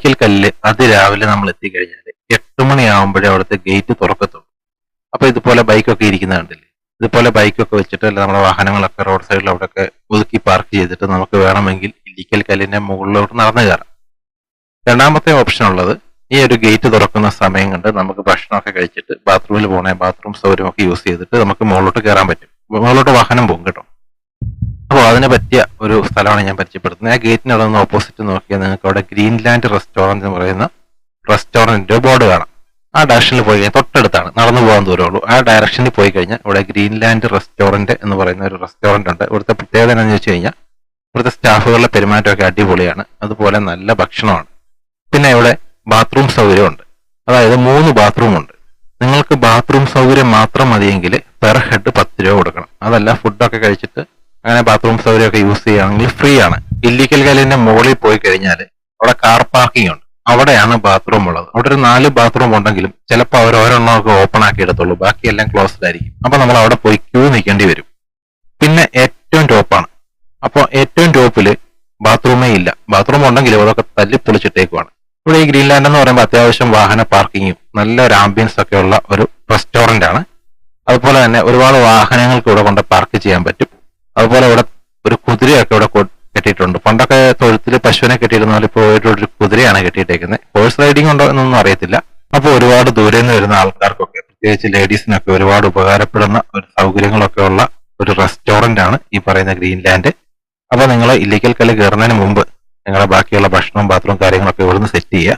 ഇല്ലിക്കൽ കല്ല് അതിരാവിലെ നമ്മൾ എത്തിക്കഴിഞ്ഞാൽ 8 മണിയാകുമ്പോഴേ അവിടുത്തെ ഗേറ്റ് തുറക്കത്തുള്ളൂ. അപ്പൊ ഇതുപോലെ ബൈക്കൊക്കെ ഇരിക്കുന്ന കണ്ടില്ലേ, ഇതുപോലെ ബൈക്കൊക്കെ വെച്ചിട്ട് അല്ല നമ്മുടെ വാഹനങ്ങളൊക്കെ റോഡ് സൈഡിൽ അവിടെയൊക്കെ ഒതുക്കി പാർക്ക് ചെയ്തിട്ട് നമുക്ക് വേണമെങ്കിൽ ഇല്ലിക്കൽ കല്ലിന്റെ മുകളിലോട്ട് നടന്നു കയറാം. രണ്ടാമത്തെ ഓപ്ഷൻ ഉള്ളത്, ഈ ഒരു ഗേറ്റ് തുറക്കുന്ന സമയം കണ്ട് നമുക്ക് ഭക്ഷണമൊക്കെ കഴിച്ചിട്ട് ബാത്റൂമിൽ പോകണേ ബാത്റൂം സൗകര്യമൊക്കെ യൂസ് ചെയ്തിട്ട് നമുക്ക് മുകളിലോട്ട് കയറാൻ പറ്റും. മുകളിലോട്ട് വാഹനം പോകും കേട്ടോ. അപ്പോൾ അതിന് പറ്റിയ ഒരു സ്ഥലമാണ് ഞാൻ പരിചയപ്പെടുത്തുന്നത്. ആ ഗേറ്റിന് അവിടെ നിന്ന് ഓപ്പോസിറ്റ് നോക്കിയാൽ നിങ്ങൾക്ക് അവിടെ ഗ്രീൻലാൻഡ് റെസ്റ്റോറന്റ് എന്ന് പറയുന്ന റെസ്റ്റോറന്റിന്റെ ബോർഡ് കാണാം. ആ ഡയറക്ഷനിൽ പോയി കഴിഞ്ഞാൽ തൊട്ടടുത്താണ്, നടന്നു പോകാൻ ദൂരമുള്ളൂ. ആ ഡയറക്ഷനിൽ പോയി കഴിഞ്ഞാൽ ഇവിടെ ഗ്രീൻലാൻഡ് റെസ്റ്റോറന്റ് എന്ന് പറയുന്ന ഒരു റെസ്റ്റോറന്റ് ഉണ്ട്. ഇവിടുത്തെ പ്രത്യേകത എന്താണെന്ന് വെച്ച് കഴിഞ്ഞാൽ ഇവിടുത്തെ സ്റ്റാഫുകളുടെ പെരുമാറ്റമൊക്കെ അടിപൊളിയാണ്, അതുപോലെ നല്ല ഭക്ഷണമാണ്. പിന്നെ ഇവിടെ ബാത്റൂം സൗകര്യമുണ്ട്, അതായത് 3 ബാത്റൂം ഉണ്ട്. നിങ്ങൾക്ക് ബാത്റൂം സൗകര്യം മാത്രം മതിയെങ്കിൽ പെർ ഹെഡ് 10 രൂപ കൊടുക്കണം. അതല്ല, ഫുഡൊക്കെ കഴിച്ചിട്ട് അങ്ങനെ ബാത്റൂം സൗകര്യമൊക്കെ യൂസ് ചെയ്യുകയാണെങ്കിൽ ഫ്രീ ആണ്. ഇല്ലിക്കൽ കല്ലിന്റെ മുകളിൽ പോയി കഴിഞ്ഞാൽ അവിടെ കാർ പാർക്കിംഗ് ഉണ്ട്, അവിടെയാണ് ബാത്റൂം ഉള്ളത്. അവിടെ ഒരു 4 ബാത്റൂം ഉണ്ടെങ്കിലും ചിലപ്പോൾ അവർ ഒരെണ്ണമൊക്കെ ഓപ്പൺ ആക്കി എടുത്തുള്ളൂ, ബാക്കിയെല്ലാം ക്ലോസ്ഡ് ആയിരിക്കും. അപ്പൊ നമ്മൾ അവിടെ പോയി ക്യൂ നിൽക്കേണ്ടി വരും. പിന്നെ ഏറ്റവും ടോപ്പാണ്. അപ്പോൾ ഏറ്റവും ടോപ്പിൽ ബാത്റൂമേ ഇല്ല, ബാത്റൂം ഉണ്ടെങ്കിലും അതൊക്കെ തല്ലിപ്പൊളിച്ചിട്ടേക്കുവാണ്. ഇവിടെ ഈ ഗ്രീൻലാൻഡ് എന്ന് പറയുമ്പോൾ അത്യാവശ്യം വാഹന പാർക്കിങ്ങും നല്ലൊരു ആംബിയൻസ് ഒക്കെ ഉള്ള ഒരു റെസ്റ്റോറന്റ് ആണ്. അതുപോലെ തന്നെ ഒരുപാട് വാഹനങ്ങൾക്ക് ഇവിടെ കൊണ്ട് പാർക്ക് ചെയ്യാൻ പറ്റും. അതുപോലെ ഇവിടെ ഒരു കുതിരയൊക്കെ ഇവിടെ കെട്ടിയിട്ടുണ്ട്. പണ്ടൊക്കെ തൊഴുത്തിൽ പശുവിനെ കെട്ടിയിരുന്നാൽ ഇപ്പോൾ ഒരു കുതിരയാണ് കെട്ടിയിട്ടേക്കുന്നത്. ഹോഴ്സ് റൈഡിംഗ് ഉണ്ടോ എന്നൊന്നും അറിയത്തില്ല. അപ്പോൾ ഒരുപാട് ദൂരെ നിന്ന് വരുന്ന ആൾക്കാർക്കൊക്കെ, പ്രത്യേകിച്ച് ലേഡീസിനൊക്കെ ഒരുപാട് ഉപകാരപ്പെടുന്ന ഒരു സൗകര്യങ്ങളൊക്കെ ഉള്ള ഒരു റെസ്റ്റോറന്റ് ആണ് ഈ പറയുന്ന ഗ്രീൻലാൻഡ്. അപ്പൊ നിങ്ങൾ ഇല്ലിക്കൽ കല്ല് കയറുന്നതിന് മുമ്പ് നിങ്ങളുടെ ബാക്കിയുള്ള ഭക്ഷണവും ബാത്റൂം കാര്യങ്ങളൊക്കെ ഇവിടുന്ന് സെറ്റ് ചെയ്യുക.